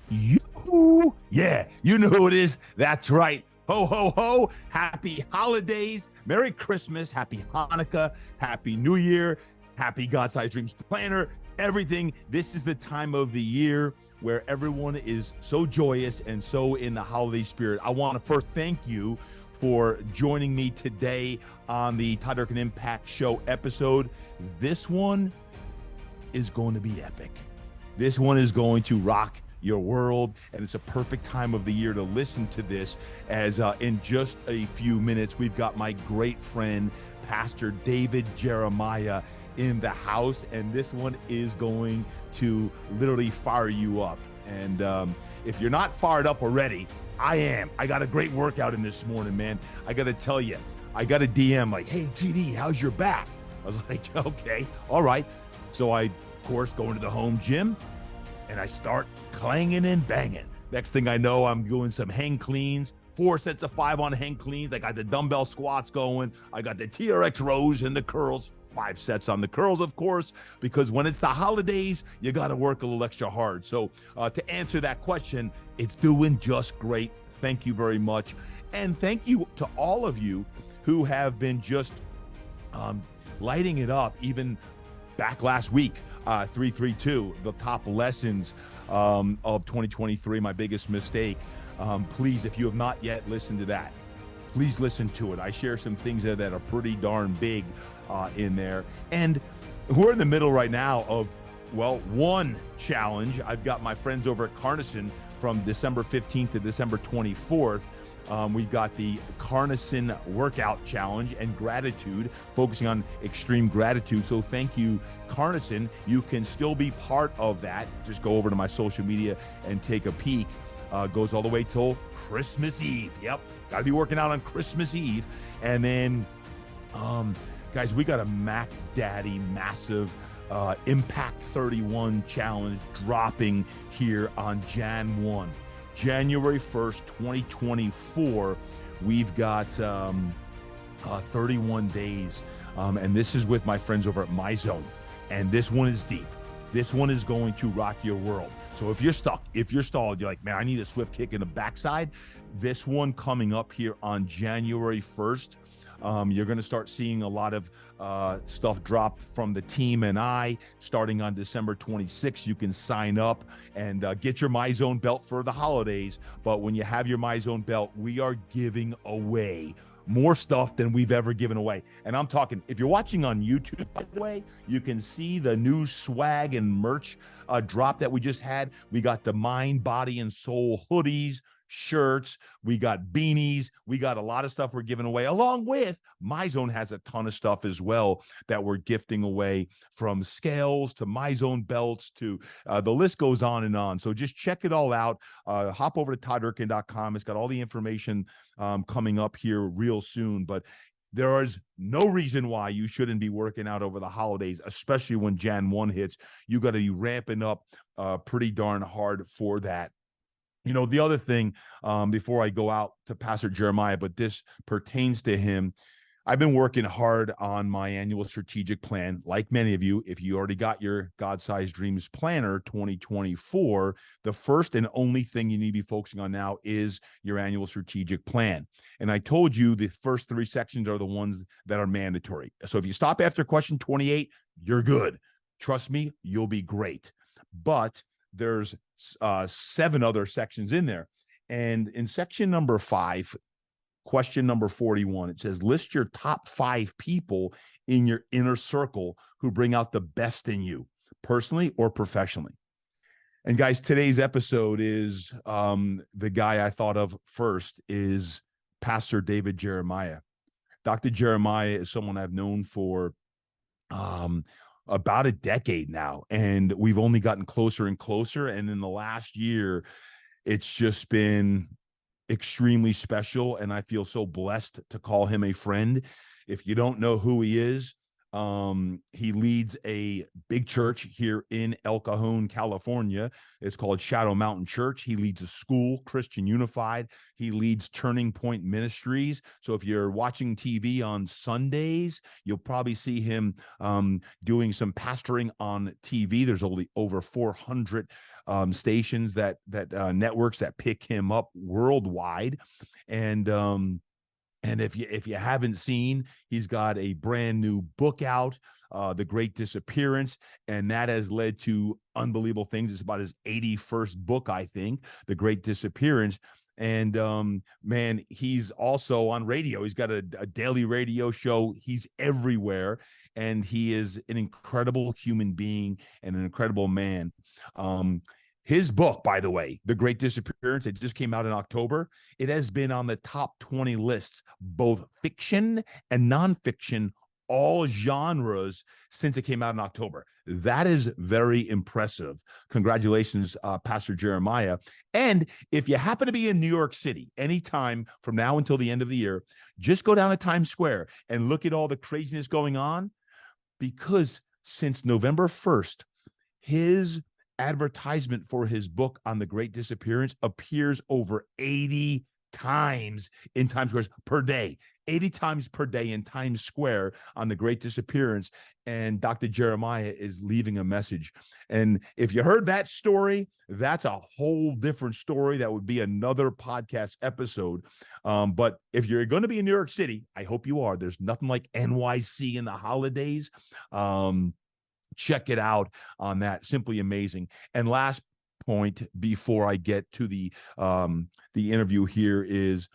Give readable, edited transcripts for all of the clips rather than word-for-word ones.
You, yeah, you know who it is. That's right. Ho, ho, ho. Happy holidays. Merry Christmas. Happy Hanukkah. Happy New Year. Happy God-sized Dreams Planner. Everything. This is the time of the year where everyone is so joyous and so in the holiday spirit. I want to first thank you for joining me today on the Todd Durkin Impact Show episode. This one is going to be epic. This one is going to rock your world, and it's a perfect time of the year to listen to this, as in just a few minutes we've got my great friend Pastor David Jeremiah in the house, and this one is going to literally fire you up. And if you're not fired up already, I am. I got a great workout in this morning, man. I got to tell you, I got a DM like, hey TD, how's your back? I was like, okay, all right. So I, of course, go into the home gym and I start clanging and banging. Next thing I know, I'm doing some hang cleans, 4 sets of 5 on hang cleans. I got the dumbbell squats going. I got the TRX rows and the curls, 5 sets on the curls, of course, because when it's the holidays, you got to work a little extra hard. So to answer that question, it's doing just great. Thank you very much. And thank you to all of you who have been just lighting it up, even back last week. 332, the top lessons of 2023, my biggest mistake. Please, if you have not yet listened to that, please listen to it. I share some things that are pretty darn big in there. And we're in the middle right now of, well, one challenge. I've got my friends over at Carnison from December 15th to December 24th. We've got the Carnison Workout Challenge and Gratitude, focusing on extreme gratitude. So thank you, Carnison. You can still be part of that. Just go over to my social media and take a peek. Goes all the way till Christmas Eve. Yep, got to be working out on Christmas Eve. And then, guys, we got a Mac Daddy massive Impact 31 challenge dropping here on Jan 1. January 1st, 2024, we've got 31 days. And this is with my friends over at MyZone. And this one is deep. This one is going to rock your world. So if you're stuck, if you're stalled, you're like, man, I need a swift kick in the backside. This one coming up here on January 1st. You're going to start seeing a lot of stuff drop from the team and I. Starting on December 26th, you can sign up and get your MyZone belt for the holidays. But when you have your MyZone belt, we are giving away more stuff than we've ever given away. And I'm talking, if you're watching on YouTube, by the way, you can see the new swag and merch drop that we just had. We got the Mind, Body, and Soul hoodies, shirts, we got beanies, we got a lot of stuff we're giving away, along with MyZone has a ton of stuff as well that we're gifting away, from scales to MyZone belts to the list goes on and on. So just check it all out. Hop over to todddurkin.com. It's got all the information coming up here real soon. But there is no reason why you shouldn't be working out over the holidays, especially when Jan 1 hits. You got to be ramping up pretty darn hard for that. You know, the other thing, before I go out to Pastor Jeremiah, but this pertains to him, I've been working hard on my annual strategic plan. Like many of you, if you already got your God-sized Dreams Planner 2024, the first and only thing you need to be focusing on now is your annual strategic plan. And I told you the first 3 sections are the ones that are mandatory. So if you stop after question 28, you're good. Trust me, you'll be great. But there's 7 other sections in there. And in section number 5, question number 41, it says, list your top 5 people in your inner circle who bring out the best in you, personally or professionally. And guys, today's episode is the guy I thought of first is Pastor David Jeremiah. Dr. Jeremiah is someone I've known for about a decade now, and we've only gotten closer and closer. And in the last year, it's just been extremely special, and I feel so blessed to call him a friend. If you don't know who he is, He leads a big church here in El Cajon, California. It's called Shadow Mountain Church. He leads a school, Christian Unified. He leads Turning Point Ministries. So if you're watching TV on Sundays, you'll probably see him doing some pastoring on TV. There's only over 400 stations that networks that pick him up worldwide, and if you haven't seen, he's got a brand new book out, The Great Disappearance, and that has led to unbelievable things. It's about his 81st book, I think, The Great Disappearance. And man, he's also on radio. He's got a daily radio show. He's everywhere, and he is an incredible human being and an incredible man. His book, by the way, The Great Disappearance, it just came out in October. It has been on the top 20 lists, both fiction and nonfiction, all genres, since it came out in October. That is very impressive. Congratulations, Pastor Jeremiah. And if you happen to be in New York City anytime from now until the end of the year, just go down to Times Square and look at all the craziness going on, because since November 1st, his advertisement for his book on the Great Disappearance appears over 80 times in Times Square per day, 80 times per day in Times Square on the Great Disappearance. And Dr. Jeremiah is leaving a message. And if you heard that story, that's a whole different story. That would be another podcast episode. But if you're going to be in New York City, I hope you are. There's nothing like NYC in the holidays. Check it out on that. Simply amazing. And last point before I get to the interview here is,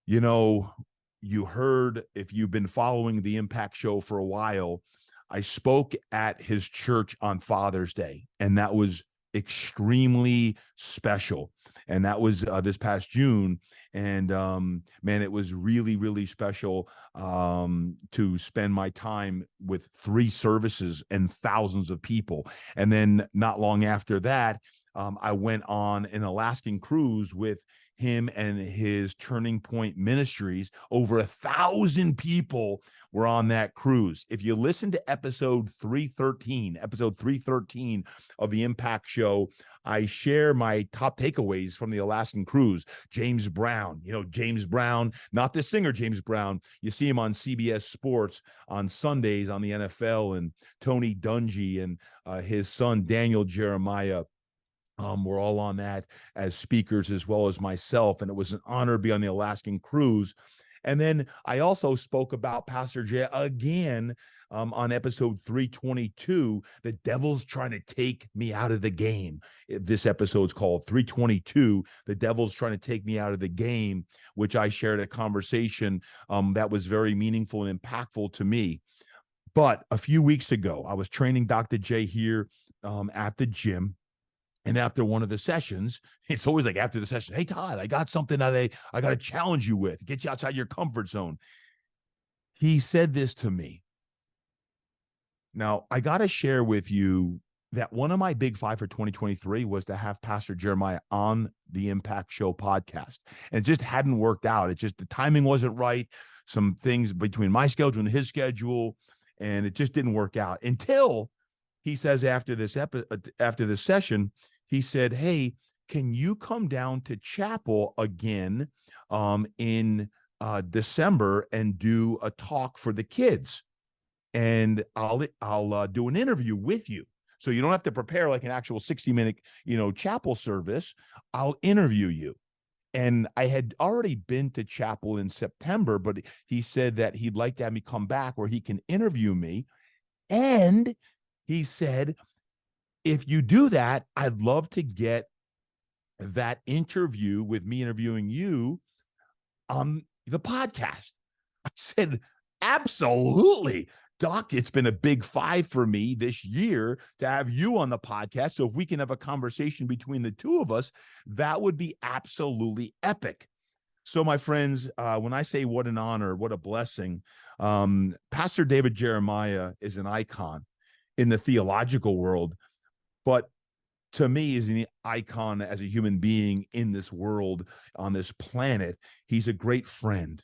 you heard, if you've been following the Impact Show for a while, I spoke at his church on Father's Day, and that was extremely special. And that was this past June. And man, it was really, really special to spend my time with 3 services and thousands of people. And then not long after that, I went on an Alaskan cruise with him and his Turning Point Ministries. Over 1,000 people were on that cruise. If you listen to episode 313 of the Impact Show, I share my top takeaways from the Alaskan cruise. James Brown, James Brown, not the singer James Brown. You see him on CBS Sports on Sundays on the NFL, and Tony Dungy and his son Daniel Jeremiah. We're all on that as speakers, as well as myself. And it was an honor to be on the Alaskan cruise. And then I also spoke about Pastor Jay again on episode 322, The Devil's Trying to Take Me Out of the Game. This episode's called 322, The Devil's Trying to Take Me Out of the Game, which I shared a conversation that was very meaningful and impactful to me. But a few weeks ago, I was training Dr. J here at the gym. And after one of the sessions, it's always like after the session, hey, Todd, I got something that I got to challenge you with, get you outside your comfort zone. He said this to me. Now, I got to share with you that one of my big 5 for 2023 was to have Pastor Jeremiah on the Impact Show podcast. And it just hadn't worked out. It just, the timing wasn't right. Some things between my schedule and his schedule, and it just didn't work out until he says after this session, he said, hey, can you come down to chapel again in December and do a talk for the kids? And I'll do an interview with you. So you don't have to prepare like an actual 60-minute, chapel service. I'll interview you. And I had already been to chapel in September, but he said that he'd like to have me come back where he can interview me. And he said, if you do that, I'd love to get that interview with me interviewing you on the podcast. I said, absolutely, Doc. It's been a big 5 for me this year to have you on the podcast. So if we can have a conversation between the two of us, that would be absolutely epic. So my friends, when I say what an honor, what a blessing, Pastor David Jeremiah is an icon in the theological world, but to me is an icon as a human being in this world, on this planet. He's a great friend.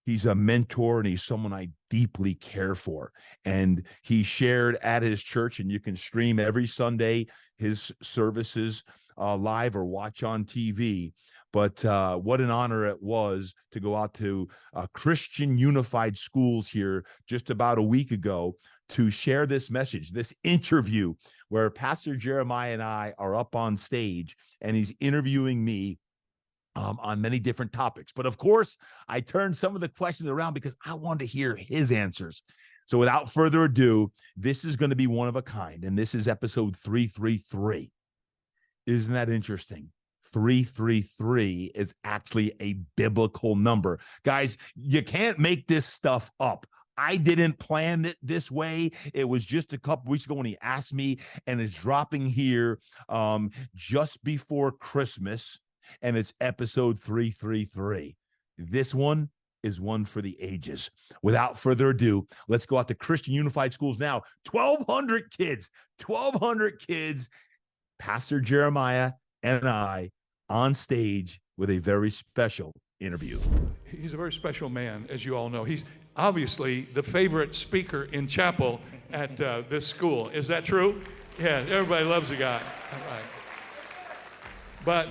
He's a mentor and he's someone I deeply care for. And he shared at his church, and you can stream every Sunday his services live or watch on TV. But what an honor it was to go out to Christian Unified Schools here just about a week ago to share this message, this interview where Pastor Jeremiah and I are up on stage and he's interviewing me on many different topics. But of course, I turned some of the questions around because I wanted to hear his answers. So without further ado, this is going to be one of a kind. And this is episode 333. Isn't that interesting? 333 is actually a biblical number. Guys, you can't make this stuff up. I didn't plan it this way. It was just a couple weeks ago when he asked me, and it's dropping here just before Christmas. And it's episode 333. This one is one for the ages. Without further ado, let's go out to Christian Unified Schools now. 1,200 kids. Pastor Jeremiah and I on stage with a very special interview. He's a very special man, as you all know. He's obviously the favorite speaker in chapel at this school. Is that true? Yeah, everybody loves the guy. All right. But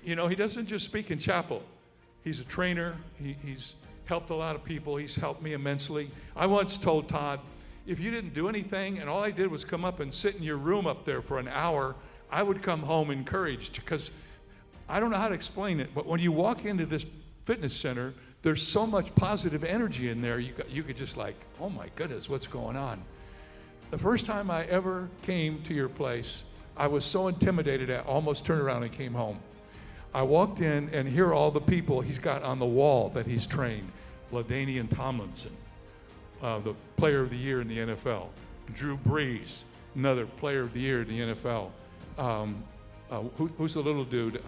you know, he doesn't just speak in chapel. He's a trainer. He's helped a lot of people. He's helped me immensely. I once told Todd, if you didn't do anything and all I did was come up and sit in your room up there for an hour, I would come home encouraged, because I don't know how to explain it, but when you walk into this fitness center, there's so much positive energy in there, you could just like, oh my goodness, what's going on? The first time I ever came to your place, I was so intimidated, I almost turned around and came home. I walked in, and here are all the people he's got on the wall that he's trained. LaDainian Tomlinson, the player of the year in the NFL. Drew Brees, another player of the year in the NFL. Who's the little dude?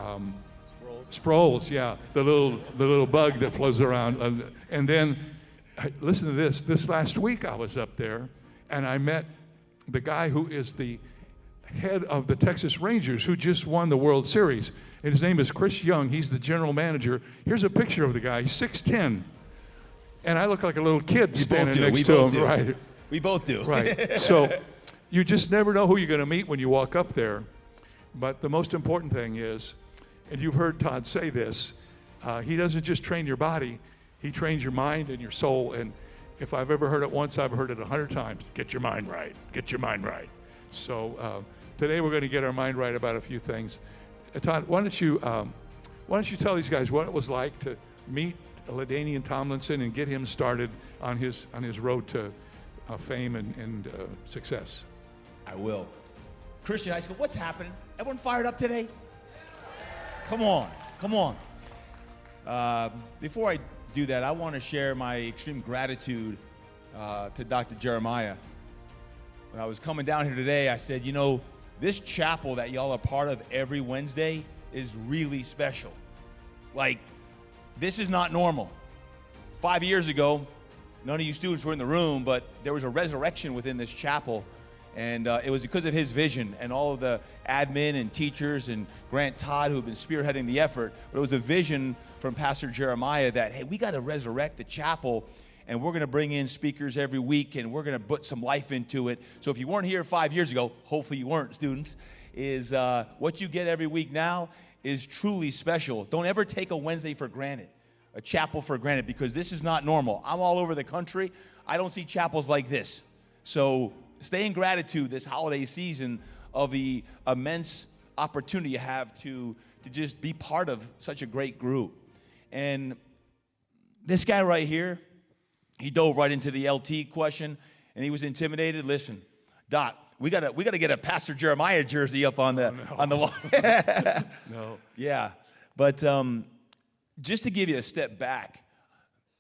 Sproles, yeah, the little bug that flows around. And then, listen to this. This last week I was up there, and I met the guy who is the head of the Texas Rangers, who just won the World Series. And his name is Chris Young. He's the general manager. Here's a picture of the guy. He's 6'10", and I look like a little kid standing next to him. Right. We both do. Right. So you just never know who you're going to meet when you walk up there. But the most important thing is, and you've heard Todd say this, he doesn't just train your body, he trains your mind and your soul. And if I've ever heard it once, I've heard it 100 times. Get your mind right. Get your mind right. So today we're going to get our mind right about a few things. Todd, why don't you tell these guys what it was like to meet LaDainian Tomlinson and get him started on his road to fame and success? I will. Christian High School, what's happening? Everyone fired up today? Come on. Before I do that, I want to share my extreme gratitude to Dr. Jeremiah. When I was coming down here today, I said, you know, this chapel that y'all are part of every Wednesday is really special. Like, this is not normal. 5 years ago, none of you students were in the room, but there was a resurrection within this chapel. And it was because of his vision and all of the admin and teachers and Grant Todd who have been spearheading the effort. But it was a vision from Pastor Jeremiah that, hey, we got to resurrect the chapel, and we're going to bring in speakers every week, and we're going to put some life into it. So if you weren't here 5 years ago, hopefully you weren't, students, is what you get every week now is truly special. Don't ever take a Wednesday for granted, a chapel for granted, because this is not normal. I'm all over the country. I don't see chapels like this. So stay in gratitude this holiday season of the immense opportunity you have to just be part of such a great group. And this guy right here, he dove right into the LT question, and he was intimidated. Listen, Doc, we gotta get a Pastor Jeremiah jersey up on the wall. No. Yeah, but just to give you a step back,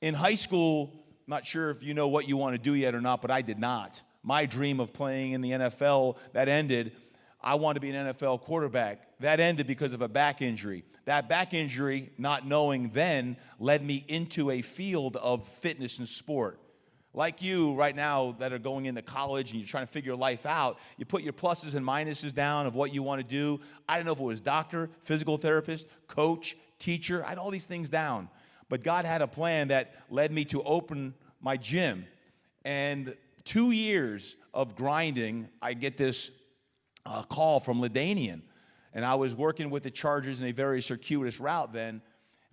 in high school, not sure if you know what you want to do yet or not, but I did not. My dream of playing in the NFL, that ended. I wanted to be an NFL quarterback. That ended because of a back injury. That back injury, not knowing then, led me into a field of fitness and sport. Like you right now that are going into college and you're trying to figure your life out, you put your pluses and minuses down of what you want to do. I didn't know if it was doctor, physical therapist, coach, teacher. I had all these things down. But God had a plan that led me to open my gym. And 2 years of grinding, I get this call from LaDainian. And I was working with the Chargers in a very circuitous route then.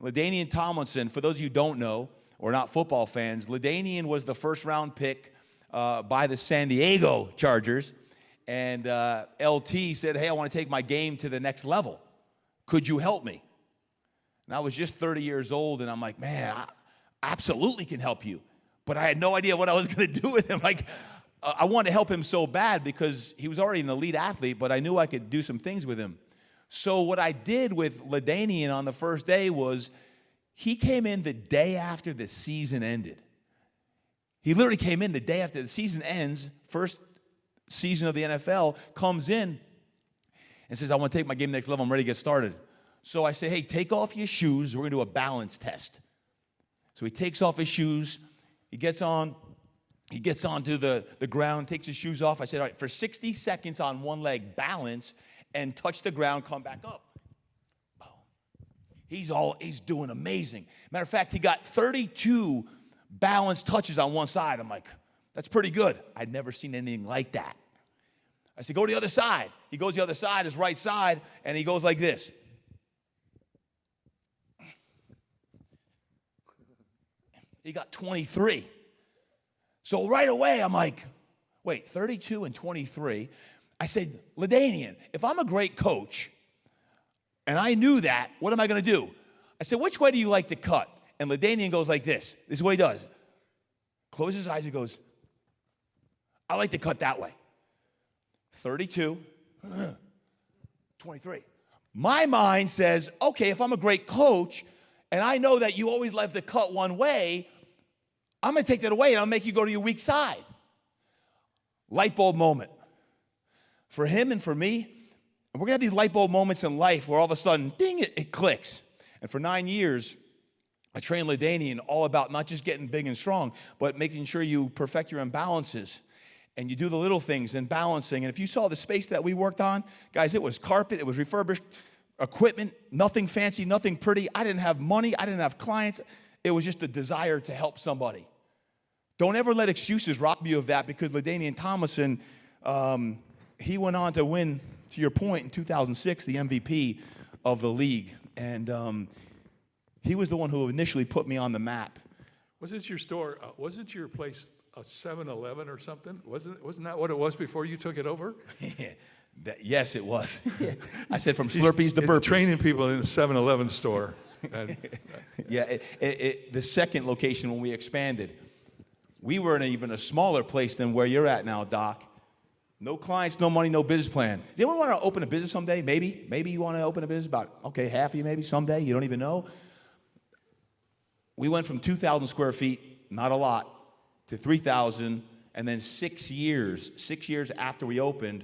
LaDainian Tomlinson, for those of you who don't know, or not football fans, LaDainian was the first-round pick by the San Diego Chargers. And LT said, hey, I want to take my game to the next level. Could you help me? And I was just 30 years old, and I'm like, man, I absolutely can help you. But I had no idea what I was going to do with him. Like, I wanted to help him so bad because he was already an elite athlete, but I knew I could do some things with him. So what I did with LaDainian on the first day was he came in the day after the season ended. He literally came in the day after the season ends, first season of the NFL, comes in and says, I want to take my game next level. I'm ready to get started. So I say, hey, take off your shoes. We're going to do a balance test. So he takes off his shoes. He gets onto the ground, takes his shoes off. I said, all right, for 60 seconds on one leg, balance, and touch the ground, come back up. Boom. He's doing amazing. Matter of fact, he got 32 balance touches on one side. I'm like, that's pretty good. I'd never seen anything like that. I said, go to the other side. He goes to the other side, his right side, and he goes like this. He got 23. So right away, I'm like, wait, 32 and 23. I said, LaDainian, if I'm a great coach, and I knew that, what am I going to do? I said, which way do you like to cut? And LaDainian goes like this. This is what he does. Closes his eyes and goes, I like to cut that way. 32, 23. My mind says, okay, if I'm a great coach, and I know that you always like to cut one way, I'm going to take that away, and I'll make you go to your weak side. Light bulb moment. For him and for me, and we're going to have these light bulb moments in life where all of a sudden, ding, it clicks. And for 9 years, I trained LaDainian all about not just getting big and strong, but making sure you perfect your imbalances. And you do the little things and balancing. And if you saw the space that we worked on, guys, it was carpet, it was refurbished equipment, nothing fancy, nothing pretty. I didn't have money, I didn't have clients. It was just a desire to help somebody. Don't ever let excuses rob you of that, because LaDainian Tomlinson, he went on to win, to your point, in 2006, the MVP of the league. And he was the one who initially put me on the map. Wasn't your store, wasn't your place a 7-Eleven or something? Wasn't that what it was before you took it over? Yes, it was. I said from Slurpees to Burpees. Training people in the 7-Eleven store. Yeah, the second location when we expanded, we were in even a smaller place than where you're at now, Doc. No clients, no money, no business plan. Does anyone want to open a business someday? Maybe you want to open a business about, okay, half of you maybe someday, you don't even know. We went from 2,000 square feet, not a lot, to 3,000, and then 6 years after we opened,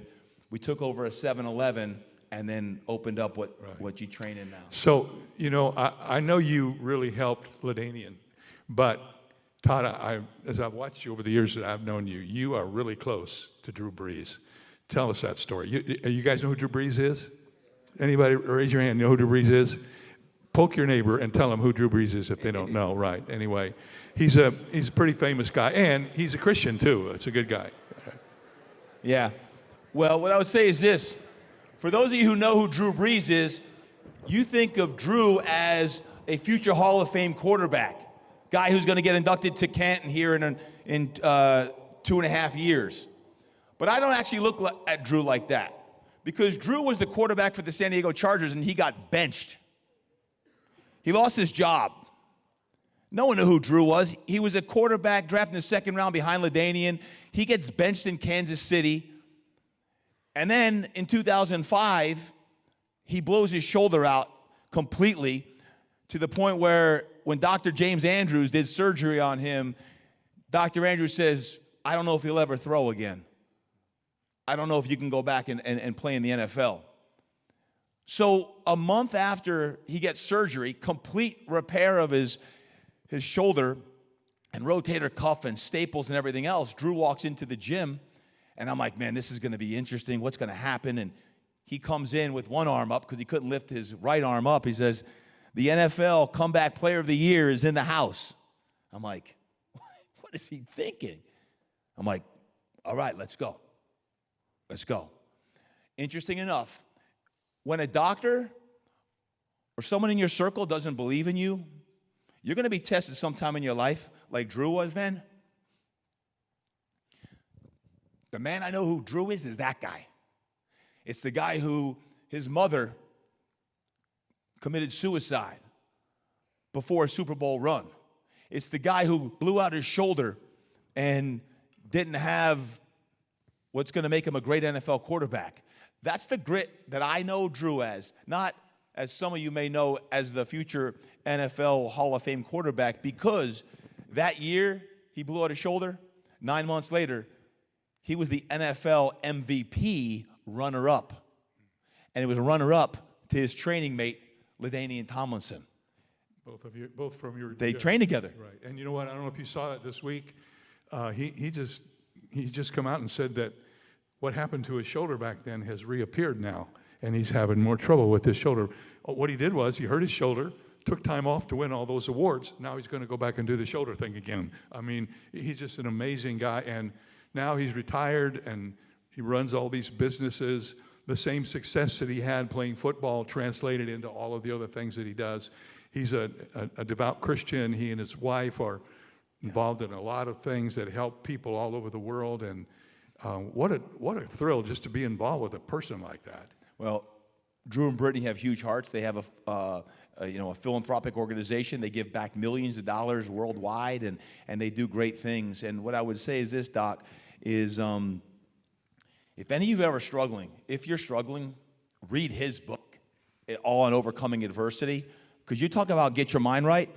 we took over a 7-Eleven and then opened up what you train in now. So, you know, I know you really helped LaDainian, but Todd, as I've watched you over the years that I've known you, you are really close to Drew Brees. Tell us that story. You guys know who Drew Brees is? Anybody raise your hand know who Drew Brees is? Poke your neighbor and tell them who Drew Brees is if they don't know. Right. Anyway, he's a pretty famous guy, and he's a Christian too. It's a good guy. Yeah. Well, what I would say is this. For those of you who know who Drew Brees is, you think of Drew as a future Hall of Fame quarterback, guy who's going to get inducted to Canton here in 2.5 years. But I don't actually look at Drew like that, because Drew was the quarterback for the San Diego Chargers, and he got benched. He lost his job. No one knew who Drew was. He was a quarterback drafted in the second round behind LaDainian. He gets benched in Kansas City. And then in 2005, he blows his shoulder out completely, to the point where when Dr. James Andrews did surgery on him, Dr. Andrews says, I don't know if he'll ever throw again. I don't know if you can go back and play in the NFL. So a month after he gets surgery, complete repair of his shoulder and rotator cuff and staples and everything else, Drew walks into the gym, and I'm like, man, this is going to be interesting. What's going to happen? And he comes in with one arm up because he couldn't lift his right arm up. He says, The NFL Comeback Player of the Year is in the house. I'm like, what is he thinking? I'm like, all right, let's go. Let's go. Interesting enough, when a doctor or someone in your circle doesn't believe in you, you're going to be tested sometime in your life, like Drew was then. The man I know who Drew is that guy. It's the guy who his mother committed suicide before a Super Bowl run. It's the guy who blew out his shoulder and didn't have what's going to make him a great NFL quarterback. That's the grit that I know Drew as, not as some of you may know as the future NFL Hall of Fame quarterback, because that year he blew out his shoulder. 9 months later, he was the NFL MVP runner-up. And it was a runner-up to his training mate, LaDainian Tomlinson. Both from your... They trained together. Right. And you know what? I don't know if you saw it this week. He just come out and said that what happened to his shoulder back then has reappeared now, and he's having more trouble with his shoulder. What he did was he hurt his shoulder, took time off to win all those awards. Now he's going to go back and do the shoulder thing again. I mean, he's just an amazing guy, and now he's retired, and he runs all these businesses. The same success that he had playing football translated into all of the other things that he does. He's a devout Christian. He and his wife are involved in a lot of things that help people all over the world, and what a thrill just to be involved with a person like that. Well, Drew and Brittany have huge hearts. They have a philanthropic organization. They give back millions of dollars worldwide, and they do great things. And what I would say is this, Doc, is if any of you are ever struggling, if you're struggling, read his book, All on Overcoming Adversity, because you talk about get your mind right.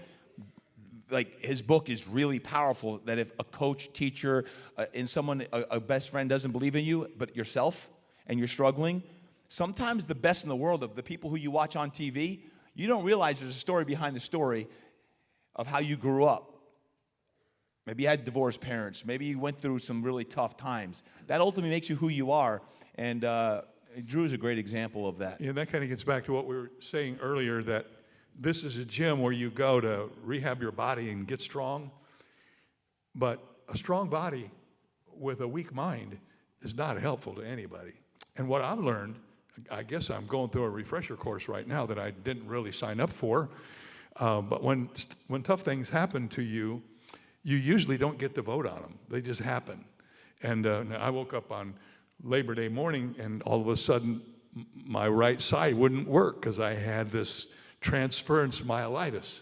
Like, his book is really powerful, that if a coach, teacher, and someone, a best friend doesn't believe in you, but yourself, and you're struggling, sometimes the best in the world, of the people who you watch on TV, you don't realize there's a story behind the story of how you grew up. Maybe you had divorced parents. Maybe you went through some really tough times. That ultimately makes you who you are, and Drew is a great example of that. Yeah, that kind of gets back to what we were saying earlier, that this is a gym where you go to rehab your body and get strong, but a strong body with a weak mind is not helpful to anybody. And what I've learned, I guess I'm going through a refresher course right now that I didn't really sign up for, but when tough things happen to you, you usually don't get to vote on them. They just happen. And I woke up on Labor Day morning, and all of a sudden, my right side wouldn't work because I had this transference myelitis.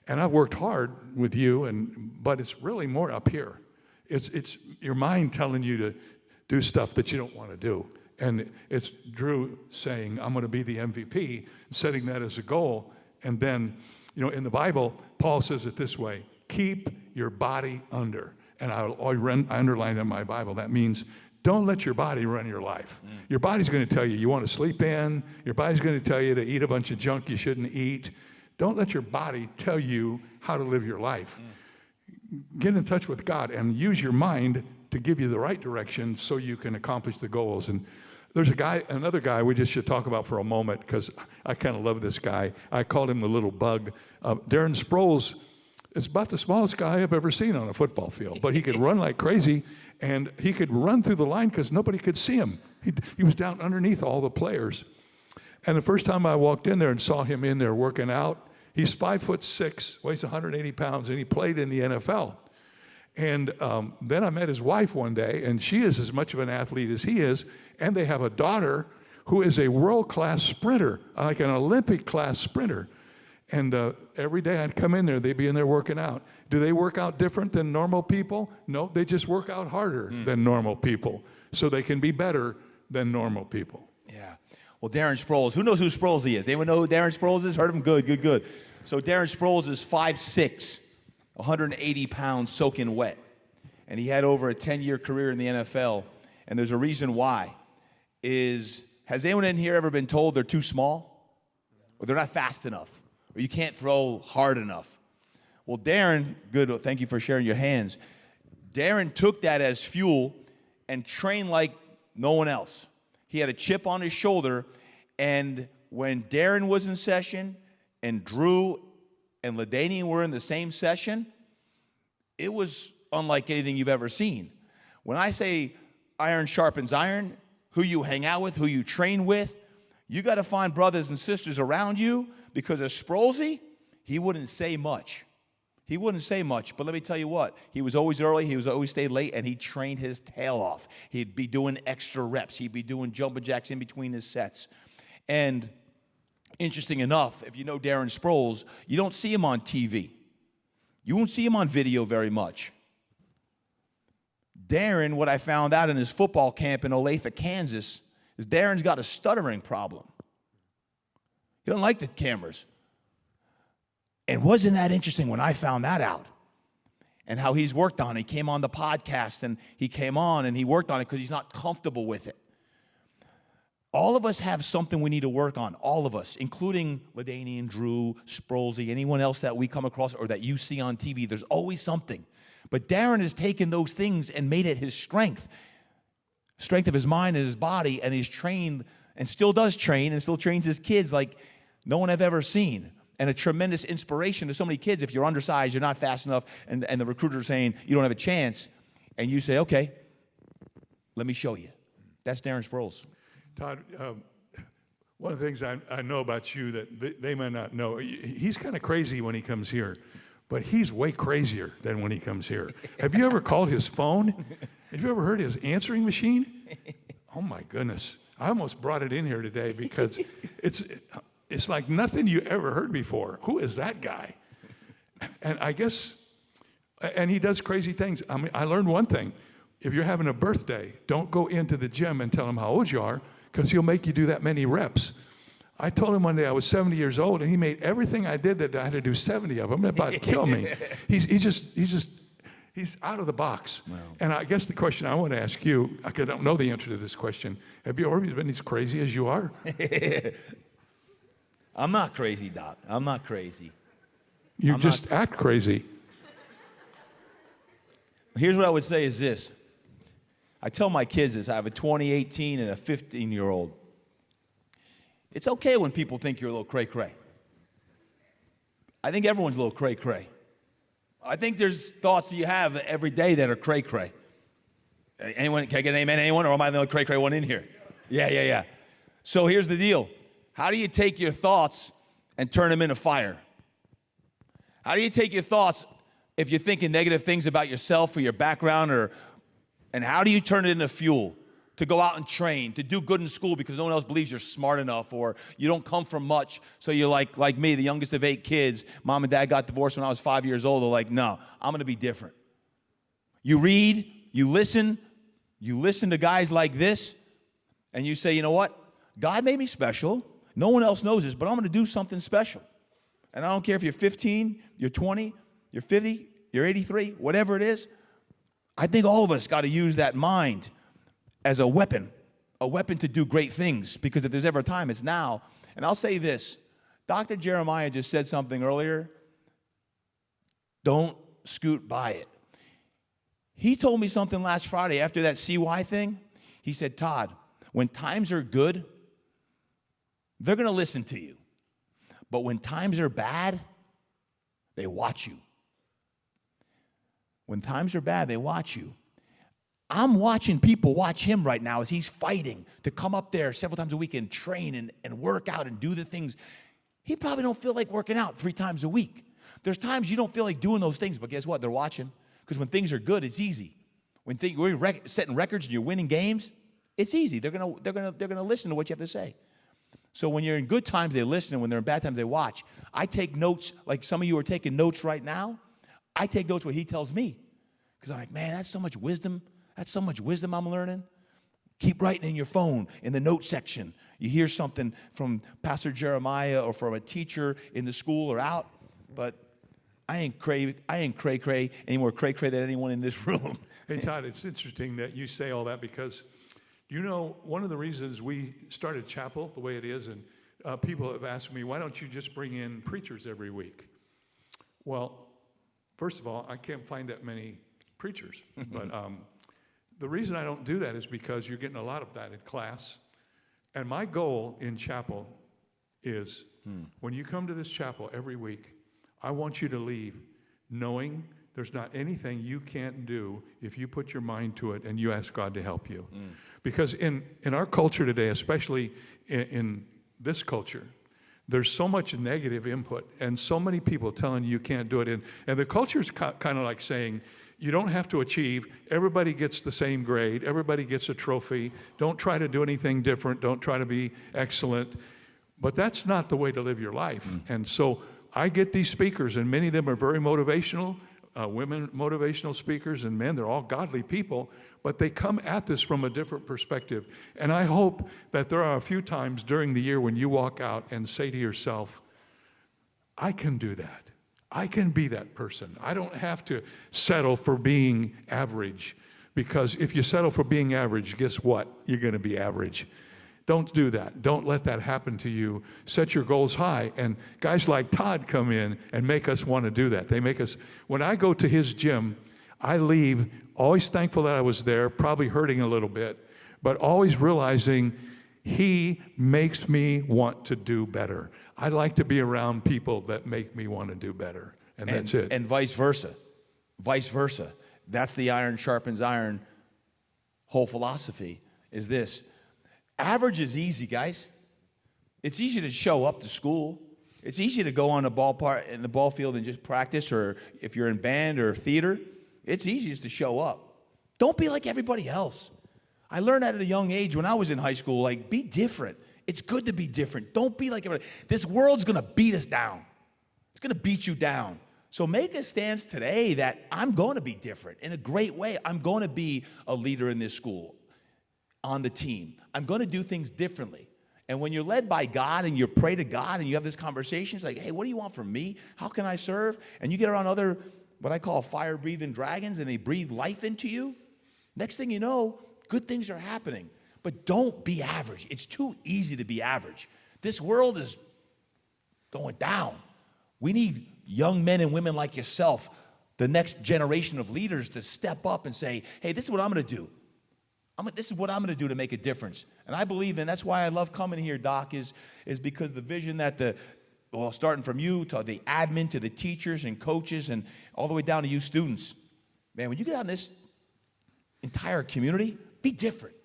And I've worked hard with you, but it's really more up here. It's your mind telling you to do stuff that you don't want to do. And it's Drew saying, I'm going to be the MVP, setting that as a goal. And then, in the Bible, Paul says it this way: keep your body under. And I underline in my Bible, that means don't let your body run your life. Your body's going to tell you you want to sleep in. Your body's going to tell you to eat a bunch of junk you shouldn't eat. Don't let your body tell you how to live your life. Get in touch with God and use your mind to give you the right direction so you can accomplish the goals. And there's another guy we just should talk about for a moment, because I kind of love this guy. I called him the little bug. Darren Sproles is about the smallest guy I've ever seen on a football field, but he could run like crazy, and he could run through the line because nobody could see him. He was down underneath all the players. And the first time I walked in there and saw him in there working out, he's 5'6", weighs 180 pounds, and he played in the NFL. And then I met his wife one day, and she is as much of an athlete as he is, and they have a daughter who is a world-class sprinter, like an Olympic-class sprinter. And every day I'd come in there, they'd be in there working out. Do they work out different than normal people? No, they just work out harder than normal people, so they can be better than normal people. Yeah. Well, Darren Sproles, who knows who Sproles is? Anyone know who Darren Sproles is? Heard of him? Good. So Darren Sproles is 5'6", 180 pounds soaking wet. And he had over a 10-year career in the NFL. And there's a reason why. Has anyone in here ever been told they're too small? Or they're not fast enough? Or you can't throw hard enough? Well, Darren, good, thank you for sharing your hands. Darren took that as fuel and trained like no one else. He had a chip on his shoulder, and when Darren was in session and Drew and LaDainian were in the same session, it was unlike anything you've ever seen. When I say iron sharpens iron, who you hang out with, who you train with, you got to find brothers and sisters around you, because of Sproulsy, he wouldn't say much. He wouldn't say much, but let me tell you what, he was always early, he was always stayed late, and he trained his tail off. He'd be doing extra reps. He'd be doing jumping jacks in between his sets. And interesting enough, if you know Darren Sproles, you don't see him on TV. You won't see him on video very much. Darren, what I found out in his football camp in Olathe, Kansas, is Darren's got a stuttering problem. He doesn't like the cameras. And wasn't that interesting when I found that out? And how he's worked on it. He came on the podcast, and he came on and he worked on it because he's not comfortable with it. All of us have something we need to work on, all of us, including LaDainian, Drew, Sproulsy, anyone else that we come across or that you see on TV. There's always something. But Darren has taken those things and made it his strength of his mind and his body, and he's trained and still does train and still trains his kids like no one I've ever seen. And a tremendous inspiration to so many kids. If you're undersized, you're not fast enough, and the recruiter's saying you don't have a chance, and you say, okay, let me show you. That's Darren Sproles. Todd, one of the things I know about you that they might not know, he's kind of crazy when he comes here, but he's way crazier than when he comes here. Have you ever called his phone? Have you ever heard his answering machine? Oh my goodness. I almost brought it in here today because it's like nothing you ever heard before. Who is that guy? And I guess, and he does crazy things. I mean, I learned one thing. If you're having a birthday, don't go into the gym and tell him how old you are, because he'll make you do that many reps. I told him one day I was 70 years old, and he made everything I did that I had to do 70 of them. About to kill me. He's out of the box. Wow. And I guess the question I want to ask you, I don't know the answer to this question. Have you always been as crazy as you are? I'm not crazy, Doc. I'm not crazy. You just act crazy. Here's what I would say is this. I tell my kids this. I have a 20, 18, and a 15-year-old. It's okay when people think you're a little cray-cray. I think everyone's a little cray-cray. I think there's thoughts that you have every day that are cray-cray. Anyone, can I get an amen, anyone, or am I the only cray-cray one in here? Yeah. So here's the deal. How do you take your thoughts and turn them into fire? How do you take your thoughts if you're thinking negative things about yourself or your background, and how do you turn it into fuel to go out and train, to do good in school because no one else believes you're smart enough, or you don't come from much, so you're like me, the youngest of 8 kids. Mom and Dad got divorced when I was 5 years old. They're like, no, I'm going to be different. You read, you listen to guys like this, and you say, you know what? God made me special. No one else knows this, but I'm going to do something special. And I don't care if you're 15, you're 20, you're 50, you're 83, whatever it is. I think all of us got to use that mind as a weapon to do great things, because if there's ever a time, it's now. And I'll say this. Dr. Jeremiah just said something earlier. Don't scoot by it. He told me something last Friday after that CY thing. He said, Todd, when times are good, they're going to listen to you. But when times are bad, they watch you. When times are bad, they watch you. I'm watching people watch him right now as he's fighting to come up there several times a week and train and work out and do the things. He probably don't feel like working out 3 times a week. There's times you don't feel like doing those things, but guess what? They're watching. Because when things are good, it's easy. When we're setting records and you're winning games, it's easy. They're gonna listen to what you have to say. So when you're in good times, they listen, and when they're in bad times, they watch. I take notes, like some of you are taking notes right now. I take notes what he tells me. Because I'm like, man, that's so much wisdom. That's so much wisdom I'm learning. Keep writing in your phone, in the note section. You hear something from Pastor Jeremiah or from a teacher in the school or out, but I ain't cray any more cray than anyone in this room. Hey, Todd, it's interesting that you say all that, because you know, one of the reasons we started chapel the way it is, and people have asked me, why don't you just bring in preachers every week? Well, first of all, I can't find that many preachers, but the reason I don't do that is because you're getting a lot of that in class, and my goal in chapel is When you come to this chapel every week, I want you to leave knowing there's not anything you can't do if you put your mind to it and you ask God to help you. Because in our culture today, especially in this culture, there's so much negative input and so many people telling you can't do it. And the culture is kind of like saying, you don't have to achieve. Everybody gets the same grade. Everybody gets a trophy. Don't try to do anything different. Don't try to be excellent. But that's not the way to live your life. And so I get these speakers, and many of them are very motivational, women motivational speakers, and men, they're all godly people, but they come at this from a different perspective. And I hope that there are a few times during the year when you walk out and say to yourself, I can do that. I can be that person. I don't have to settle for being average, because if you settle for being average, guess what? You're going to be average. Don't do that. Don't let that happen to you. Set your goals high. And guys like Todd come in and make us want to do that. They make us, when I go to his gym, I leave always thankful that I was there, probably hurting a little bit, but always realizing he makes me want to do better. I like to be around people that make me want to do better. And that's it. And vice versa. Vice versa. That's the iron sharpens iron whole philosophy, is this. Average is easy, guys. It's easy to show up to school. It's easy to go on the in the ball field and just practice, or if you're in band or theater, it's easiest to show up. Don't be like everybody else. I learned that at a young age when I was in high school, like, be different. It's good to be different. Don't be like everybody. This world's going to beat us down. It's going to beat you down. So make a stance today that I'm going to be different in a great way. I'm going to be a leader in this school, on the team. I'm going to do things differently. And when you're led by God and you pray to God and you have this conversation, it's like, hey, what do you want from me? How can I serve? And you get around other, what I call fire-breathing dragons, and they breathe life into you. Next thing you know, good things are happening. But don't be average. It's too easy to be average. This world is going down. We need young men and women like yourself, the next generation of leaders, to step up and say, hey, this is what I'm going to do. This is what I'm going to do to make a difference. And I believe, and that's why I love coming here, Doc, is because the vision that starting from you to the admin to the teachers and coaches and all the way down to you students, man, when you get out in this entire community, be different.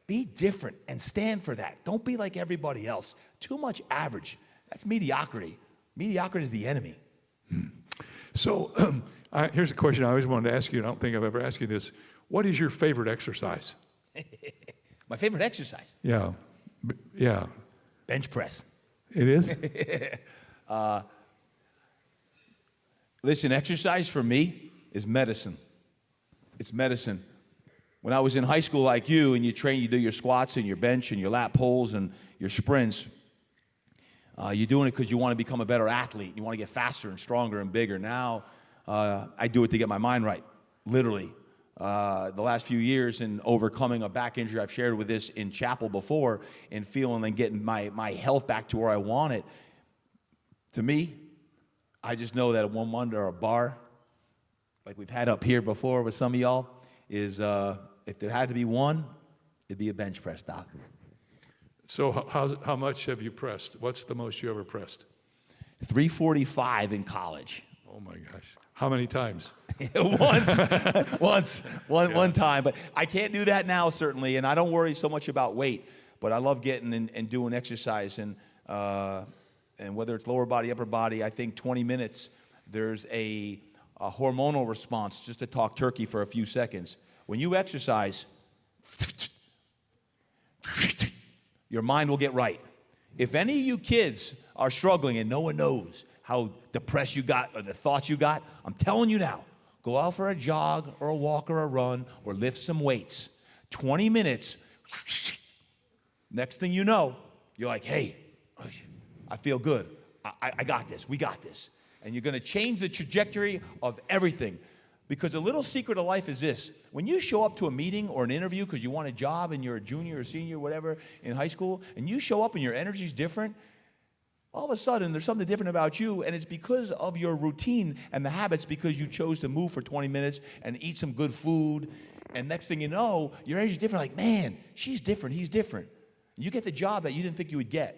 Be different and stand for that. Don't be like everybody else. Too much average. That's mediocrity. Mediocrity is the enemy. So here's a question I always wanted to ask you, and I don't think I've ever asked you this. What is your favorite exercise? My favorite exercise? Yeah. Yeah. Bench press. It is? Listen, exercise for me is medicine. It's medicine. When I was in high school like you, and you train, you do your squats and your bench and your lat pulls and your sprints, you're doing it because you want to become a better athlete. You want to get faster and stronger and bigger. Now, I do it to get my mind right, literally. The last few years in overcoming a back injury, I've shared with this in chapel before, and feeling and getting my health back to where I want it. To me, I just know that one under a bar, like we've had up here before with some of y'all, is if there had to be one, it'd be a bench press, Doc. So how much have you pressed? What's the most you ever pressed? 345 in college. Oh my gosh. How many times? One time. But I can't do that now, certainly, and I don't worry so much about weight. But I love getting and doing exercise, and whether it's lower body, upper body, I think 20 minutes, there's a hormonal response, just to talk turkey for a few seconds. When you exercise, your mind will get right. If any of you kids are struggling and no one knows how depressed you got or the thoughts you got, I'm telling you now, go out for a jog or a walk or a run or lift some weights. 20 minutes, next thing you know, you're like, hey, I feel good. I got this. We got this. And you're going to change the trajectory of everything. Because a little secret of life is this. When you show up to a meeting or an interview because you want a job and you're a junior or senior, whatever, in high school, and you show up and your energy's different, all of a sudden there's something different about you, and it's because of your routine and the habits, because you chose to move for 20 minutes and eat some good food, and next thing you know, your energy's different. Like, man, she's different, he's different. And you get the job that you didn't think you would get.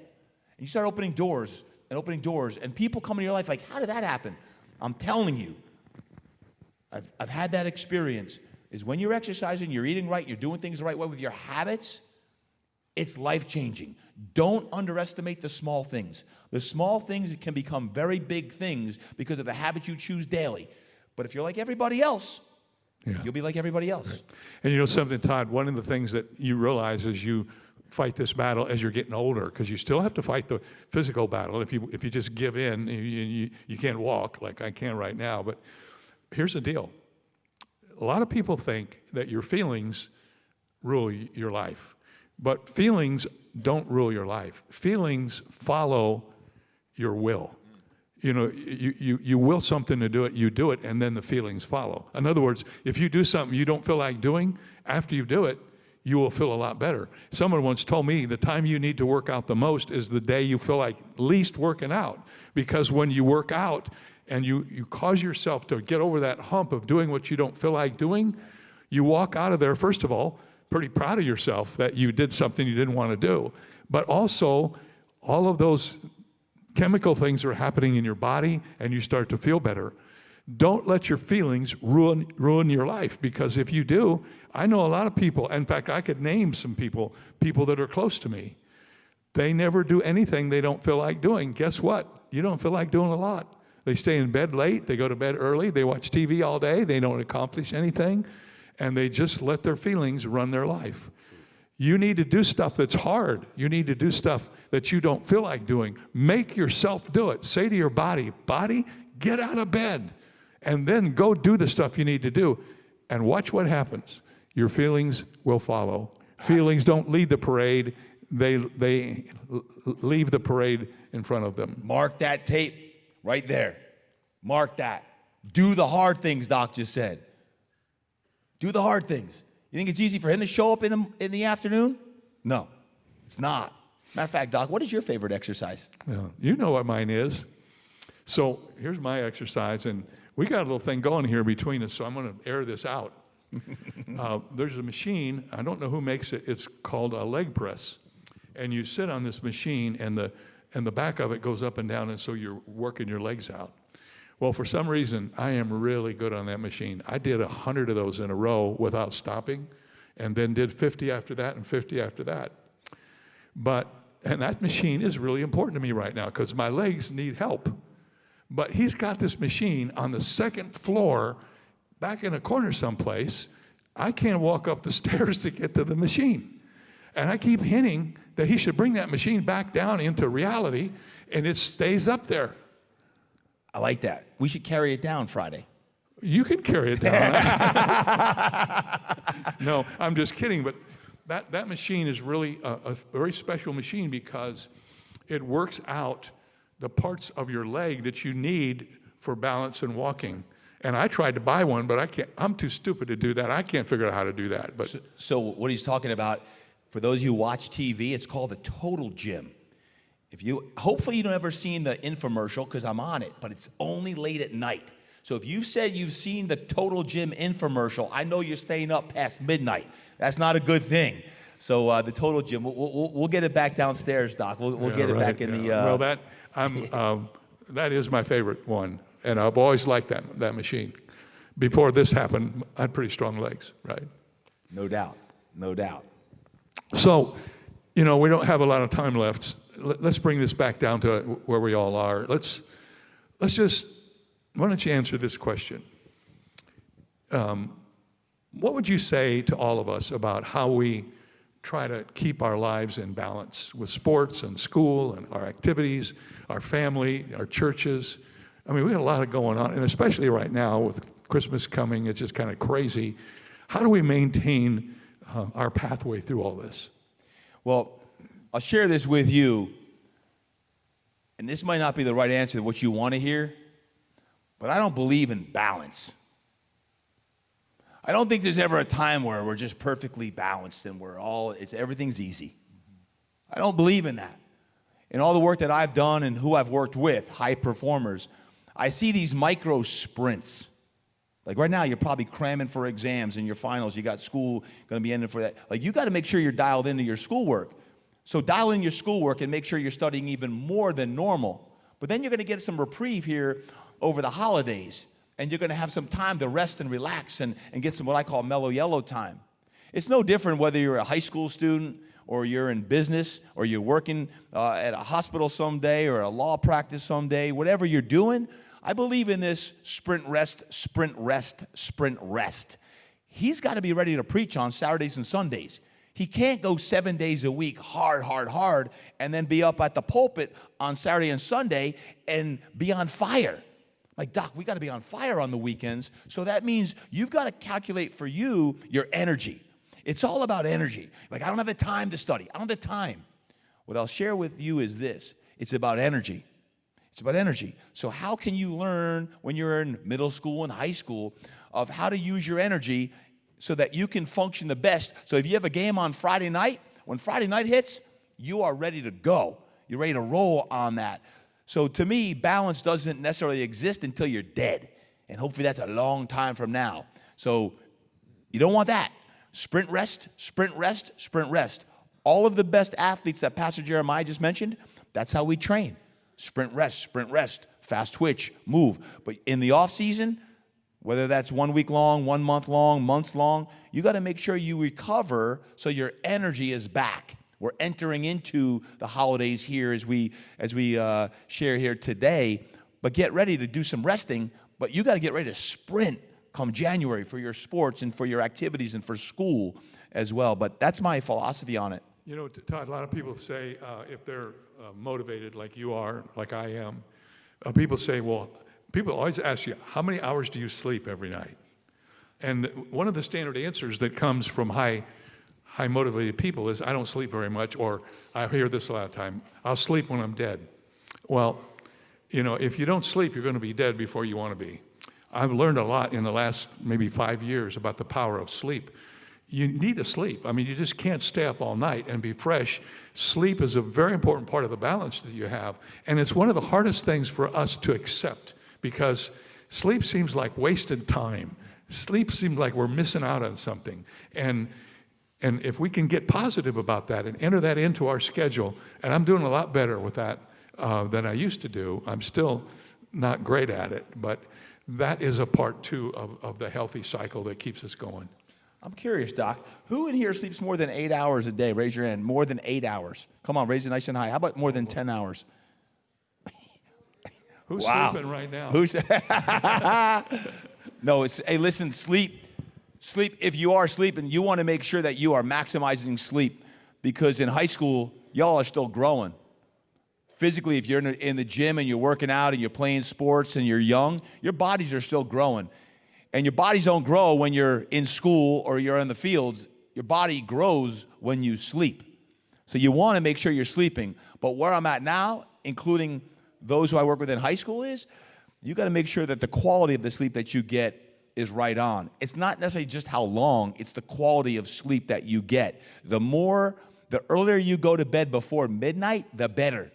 And you start opening doors and opening doors, and people come into your life like, how did that happen? I'm telling you, I've had that experience, is when you're exercising, you're eating right, you're doing things the right way with your habits, it's life-changing. Don't underestimate the small things. The small things can become very big things because of the habits you choose daily. But if you're like everybody else, you'll be like everybody else. Right. And you know something, Todd, one of the things that you realize as you fight this battle as you're getting older, because you still have to fight the physical battle. If you just give in, you can't walk like I can right now. But here's the deal. A lot of people think that your feelings rule your life. But feelings don't rule your life. Feelings follow your will. You know, you will something to do it, you do it, and then the feelings follow. In other words, if you do something you don't feel like doing, after you do it, you will feel a lot better. Someone once told me the time you need to work out the most is the day you feel like least working out. Because when you work out and you cause yourself to get over that hump of doing what you don't feel like doing, you walk out of there, first of all, pretty proud of yourself that you did something you didn't want to do. But also, all of those chemical things are happening in your body and you start to feel better. Don't let your feelings ruin your life, because if you do, I know a lot of people, in fact, I could name some people that are close to me. They never do anything they don't feel like doing. Guess what? You don't feel like doing a lot. They stay in bed late, they go to bed early, they watch TV all day, they don't accomplish anything, and they just let their feelings run their life. You need to do stuff that's hard. You need to do stuff that you don't feel like doing. Make yourself do it. Say to your body, get out of bed, and then go do the stuff you need to do, and watch what happens. Your feelings will follow. Feelings don't lead the parade. They leave the parade in front of them. Mark that tape right there. Mark that. Do the hard things, Doc just said. Do the hard things. You think it's easy for him to show up in the afternoon? No, it's not. Matter of fact, Doc, what is your favorite exercise? Well, you know what mine is. So here's my exercise, and we got a little thing going here between us, so I'm going to air this out. There's a machine, I don't know who makes it, it's called a leg press. And you sit on this machine, and the back of it goes up and down, and so you're working your legs out. Well, for some reason, I am really good on that machine. I did 100 of those in a row without stopping, and then did 50 after that and 50 after that. And that machine is really important to me right now because my legs need help. But he's got this machine on the second floor, back in a corner someplace. I can't walk up the stairs to get to the machine. And I keep hinting that he should bring that machine back down into reality, and it stays up there. I like that. We should carry it down Friday. You can carry it down. No, I'm just kidding. But that machine is really a very special machine because it works out the parts of your leg that you need for balance and walking. And I tried to buy one, but I can't. I'm too stupid to do that. I can't figure out how to do that. But so what he's talking about, for those of you who watch TV, it's called the Total Gym. Hopefully you don't ever seen the infomercial because I'm on it, but it's only late at night. So if you said you've seen the Total Gym infomercial, I know you're staying up past midnight. That's not a good thing. So the Total Gym, we'll get it back downstairs, Doc. We'll get it back in the. Well, that is my favorite one, and I've always liked that machine. Before this happened, I had pretty strong legs, right? No doubt, no doubt. So, we don't have a lot of time left. Let's bring this back down to where we all are. Let's just, why don't you answer this question? What would you say to all of us about how we try to keep our lives in balance with sports and school and our activities, our family, our churches? I mean, we got a lot of going on, and especially right now with Christmas coming, it's just kind of crazy. How do we maintain our pathway through all this? Well, I'll share this with you, and this might not be the right answer to what you want to hear, but I don't believe in balance. I don't think there's ever a time where we're just perfectly balanced and everything's easy. I don't believe in that. In all the work that I've done and who I've worked with, high performers, I see these micro sprints. Like right now, you're probably cramming for exams in your finals. You got school going to be ending for that. Like you got to make sure you're dialed into your schoolwork. So dial in your schoolwork and make sure you're studying even more than normal. But then you're going to get some reprieve here over the holidays, and you're going to have some time to rest and relax and get some what I call mellow yellow time. It's no different whether you're a high school student or you're in business or you're working at a hospital someday or a law practice someday. Whatever you're doing, I believe in this sprint, rest, sprint, rest, sprint, rest. He's got to be ready to preach on Saturdays and Sundays. He can't go 7 days a week hard, and then be up at the pulpit on Saturday and Sunday and be on fire. Like, Doc, we got to be on fire on the weekends. So that means you've got to calculate for you your energy. It's all about energy. Like, I don't have the time to study. I don't have the time. What I'll share with you is this. It's about energy. It's about energy. So how can you learn when you're in middle school and high school of how to use your energy so that you can function the best? So if you have a game on Friday night, when Friday night hits, you are ready to go. You're ready to roll on that. So to me, balance doesn't necessarily exist until you're dead. And hopefully that's a long time from now. So you don't want that. Sprint, rest, sprint, rest, sprint, rest. All of the best athletes that Pastor Jeremiah just mentioned, that's how we train. Sprint, rest, fast twitch, move. But in the off season, whether that's 1 week long, 1 month long, months long, you got to make sure you recover so your energy is back. We're entering into the holidays here as we share here today. But get ready to do some resting. But you got to get ready to sprint come January for your sports and for your activities and for school as well. But that's my philosophy on it. You know, Todd, a lot of people say if they're motivated like you are, like I am, people say, well, people always ask you, how many hours do you sleep every night? And one of the standard answers that comes from high motivated people is, I don't sleep very much, or I hear this a lot of time, I'll sleep when I'm dead. Well, you know, if you don't sleep, you're going to be dead before you want to be. I've learned a lot in the last maybe 5 years about the power of sleep. You need to sleep. I mean, you just can't stay up all night and be fresh. Sleep is a very important part of the balance that you have. And it's one of the hardest things for us to accept, because sleep seems like wasted time. Sleep seems like we're missing out on something. And if we can get positive about that and enter that into our schedule, and I'm doing a lot better with that than I used to do. I'm still not great at it, but that is a part, too, of the healthy cycle that keeps us going. I'm curious, Doc. Who in here sleeps more than 8 hours a day? Raise your hand. More than 8 hours. Come on, raise it nice and high. How about more than 10 hours? Who's Wow. sleeping right now? Who's No, it's, hey, listen, sleep. If you are sleeping, you want to make sure that you are maximizing sleep, because in high school, y'all are still growing. Physically, if you're in the gym and you're working out and you're playing sports and you're young, your bodies are still growing. And your bodies don't grow when you're in school or you're in the fields. Your body grows when you sleep. So you want to make sure you're sleeping. But where I'm at now, including those who I work with in high school, is you got to make sure that the quality of the sleep that you get is right on. It's not necessarily just how long, it's the quality of sleep that you get. The earlier you go to bed before midnight, the better.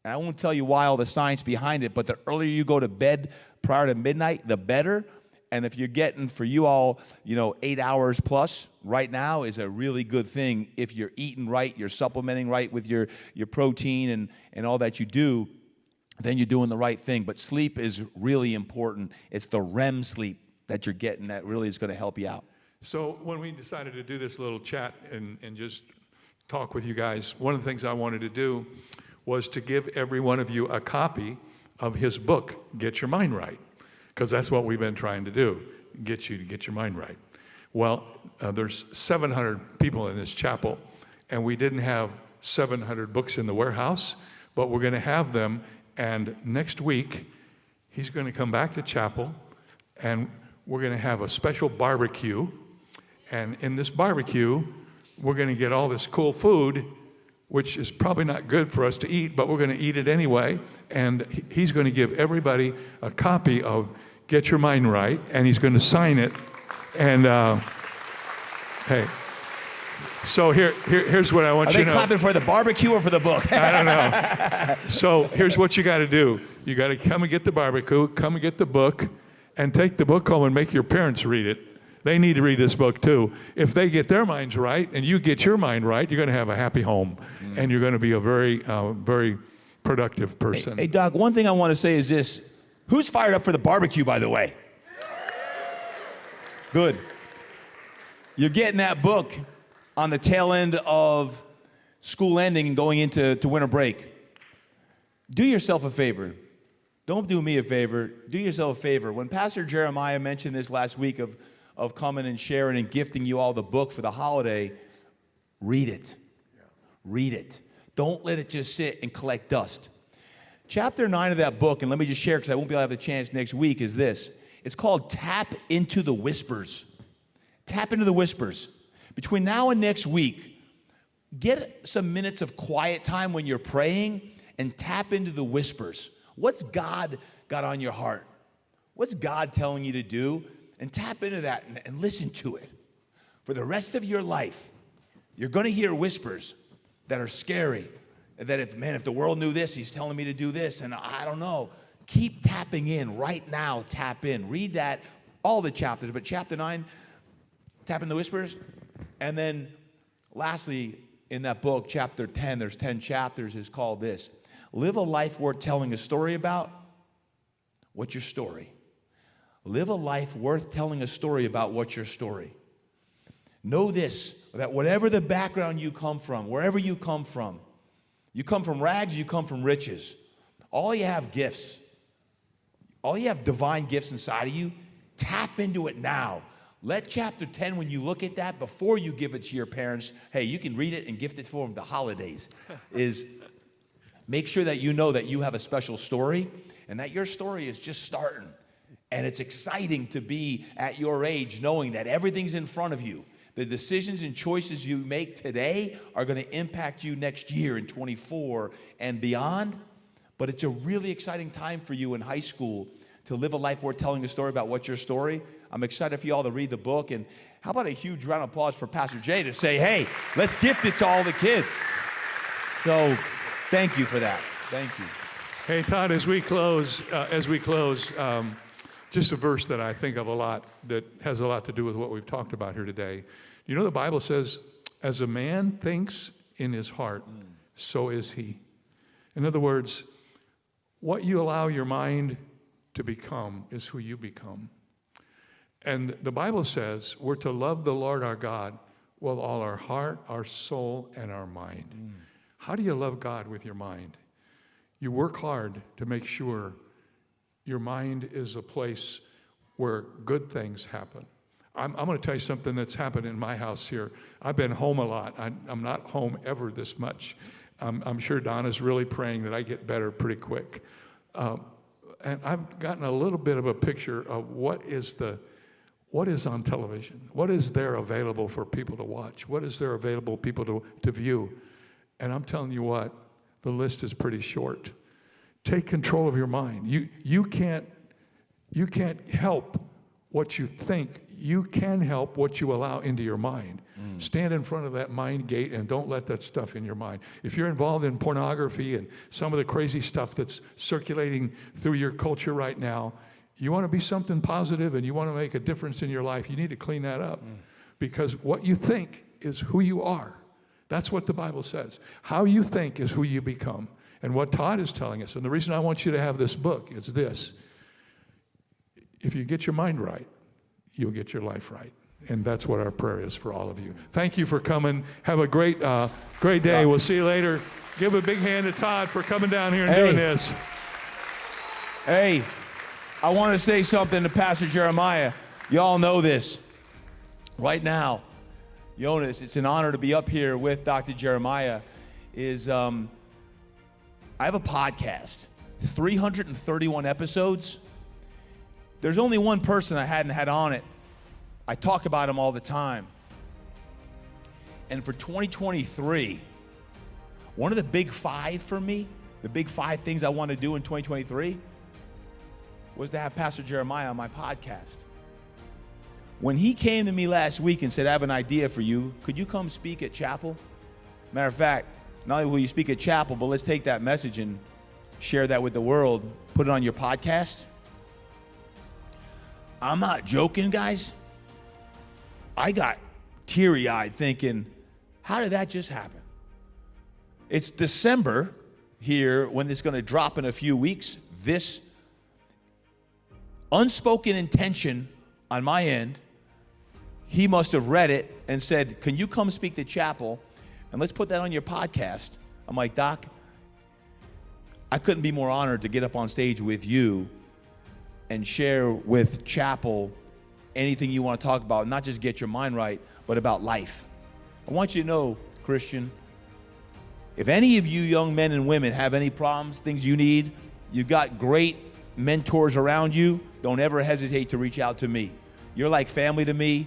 And I won't tell you why, all the science behind it, but the earlier you go to bed prior to midnight, the better. And if you're getting, for you all, 8 hours plus right now is a really good thing. If you're eating right, you're supplementing right with your protein and all that you do, then you're doing the right thing. But sleep is really important. It's the REM sleep that you're getting that really is going to help you out. So when we decided to do this little chat and just talk with you guys, one of the things I wanted to do was to give every one of you a copy of his book, Get Your Mind Right, because that's what we've been trying to do, get you to get your mind right. Well, there's 700 people in this chapel, and we didn't have 700 books in the warehouse, but we're going to have them, and next week, he's going to come back to chapel, and we're going to have a special barbecue, and in this barbecue, we're going to get all this cool food, which is probably not good for us to eat, but we're going to eat it anyway. And he's going to give everybody a copy of Get Your Mind Right, and he's going to sign it. And hey, so here's what I want you to know. Are they clapping for the barbecue or for the book? I don't know. So here's what you got to do. You got to come and get the barbecue, come and get the book, and take the book home and make your parents read it. They need to read this book too. If they get their minds right and you get your mind right, you're going to have a happy home. And you're going to be a very, very productive person. Hey, Doc, one thing I want to say is this. Who's fired up for the barbecue, by the way? Good. You're getting that book on the tail end of school ending and going into winter break. Do yourself a favor. Don't do me a favor. Do yourself a favor. When Pastor Jeremiah mentioned this last week of coming and sharing and gifting you all the book for the holiday, read it. Read it. Don't let it just sit and collect dust. Chapter 9 of that book, and let me just share because I won't be able to have the chance next week, is this. It's called Tap into the Whispers. Tap into the whispers. Between now and next week, get some minutes of quiet time when you're praying and tap into the whispers. What's God got on your heart? What's God telling you to do? And tap into that and listen to it. For the rest of your life, you're going to hear whispers that are scary. That if the world knew this, he's telling me to do this, and I don't know. Keep tapping in right now. Tap in. Read that, all the chapters, but chapter 9, tap into the whispers. And then lastly, in that book, chapter 10, there's 10 chapters, is called this. Live a life worth telling a story about. What's your story? Live a life worth telling a story about. What's your story? Know this, that whatever the background you come from, wherever you come from rags, you come from riches. All you have gifts. All you have divine gifts inside of you. Tap into it now. Let chapter 10, when you look at that, before you give it to your parents, hey, you can read it and gift it for them the holidays, is make sure that you know that you have a special story and that your story is just starting. And it's exciting to be at your age knowing that everything's in front of you. The decisions and choices you make today are going to impact you next year in 24 and beyond. But it's a really exciting time for you in high school to live a life worth telling a story about. What's your story? I'm excited for you all to read the book. And how about a huge round of applause for Pastor Jay to say, hey, let's gift it to all the kids. So thank you for that. Thank you. Hey, Todd, as we close, just a verse that I think of a lot that has a lot to do with what we've talked about here today. You know, the Bible says, as a man thinks in his heart, so is he. In other words, what you allow your mind to become is who you become. And the Bible says we're to love the Lord our God with all our heart, our soul, and our mind. How do you love God with your mind? You work hard to make sure your mind is a place where good things happen. I'm going to tell you something that's happened in my house here. I've been home a lot. I'm not home ever this much. I'm sure Donna's really praying that I get better pretty quick. And I've gotten a little bit of a picture of what is on television. What is there available for people to watch? What is there available for people to view? And I'm telling you what, the list is pretty short. Take control of your mind. You can't help what you think. You can help what you allow into your mind. Stand in front of that mind gate and don't let that stuff in your mind. If you're involved in pornography and some of the crazy stuff that's circulating through your culture right now, you want to be something positive and you want to make a difference in your life, you need to clean that up. Because what you think is who you are. That's what the Bible says. How you think is who you become. And what Todd is telling us, and the reason I want you to have this book is this. If you get your mind right, you'll get your life right. And that's what our prayer is for all of you. Thank you for coming. Have a great day. We'll see you later. Give a big hand to Todd for coming down here and doing this. Hey, I want to say something to Pastor Jeremiah. Y'all know this. Right now, Jonas, it's an honor to be up here with Dr. Jeremiah. I have a podcast, 331 episodes. There's only one person I hadn't had on it. I talk about him all the time. And for 2023, one of the big five for me, the big five things I want to do in 2023 was to have Pastor Jeremiah on my podcast. When he came to me last week and said, I have an idea for you, could you come speak at chapel? Matter of fact, not only will you speak at chapel, but let's take that message and share that with the world, put it on your podcast. I'm not joking, guys. I got teary-eyed thinking, how did that just happen? It's December. here when it's going to drop in a few weeks, this unspoken intention on my end, he must have read it and said, can you come speak to chapel and let's put that on your podcast? I'm like, Doc, I couldn't be more honored to get up on stage with you and share with chapel anything you want to talk about, not just get your mind right, but about life. I want you to know, Christian, if any of you young men and women have any problems, things you need, you've got great mentors around you, don't ever hesitate to reach out to me. You're like family to me.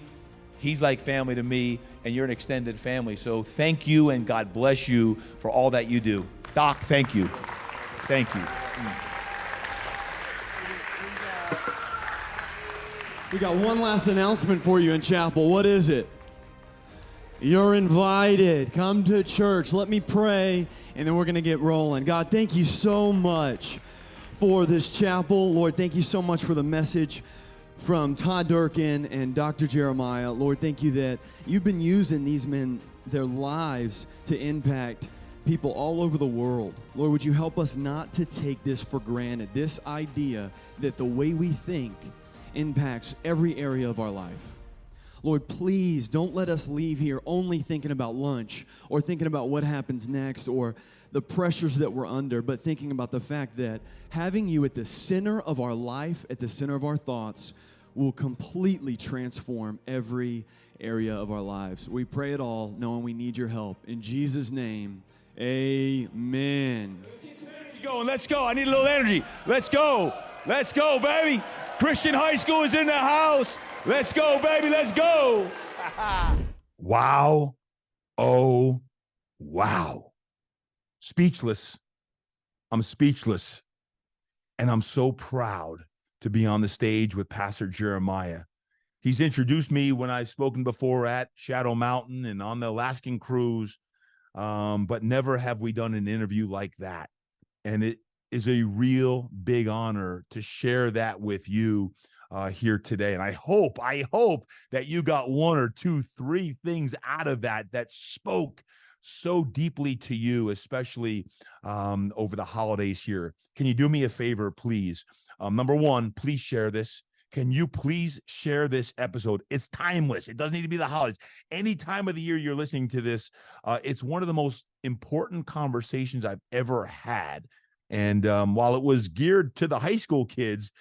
He's like family to me, and you're an extended family. So thank you, and God bless you for all that you do. Doc, thank you. Thank you. We got one last announcement for you in chapel. What is it? You're invited. Come to church. Let me pray, and then we're going to get rolling. God, thank you so much for this chapel. Lord, thank you so much for the message from Todd Durkin and Dr. Jeremiah. Lord, thank you that you've been using these men, their lives, to impact people all over the world. Lord, would you help us not to take this for granted, this idea that the way we think impacts every area of our life. Lord, please don't let us leave here only thinking about lunch or thinking about what happens next or the pressures that we're under, but thinking about the fact that having you at the center of our life, at the center of our thoughts, will completely transform every area of our lives. We pray it all, knowing we need your help. In Jesus' name, amen. Let's go. I need a little energy. Let's go. Let's go, baby. Christian High School is in the house. Let's go, baby. Let's go. Wow. Oh, wow. Speechless. I'm speechless. And I'm so proud to be on the stage with Pastor Jeremiah. He's introduced me when I've spoken before at Shadow Mountain and on the Alaskan cruise, but never have we done an interview like that. And it is a real big honor to share that with you here today. And I hope that you got one or two, three things out of that spoke so deeply to you, especially over the holidays here. Can you do me a favor, please? Number one, please share this. Can you please share this episode? It's timeless. It doesn't need to be the holidays. Any time of the year you're listening to this, it's one of the most important conversations I've ever had. And while it was geared to the high school kids,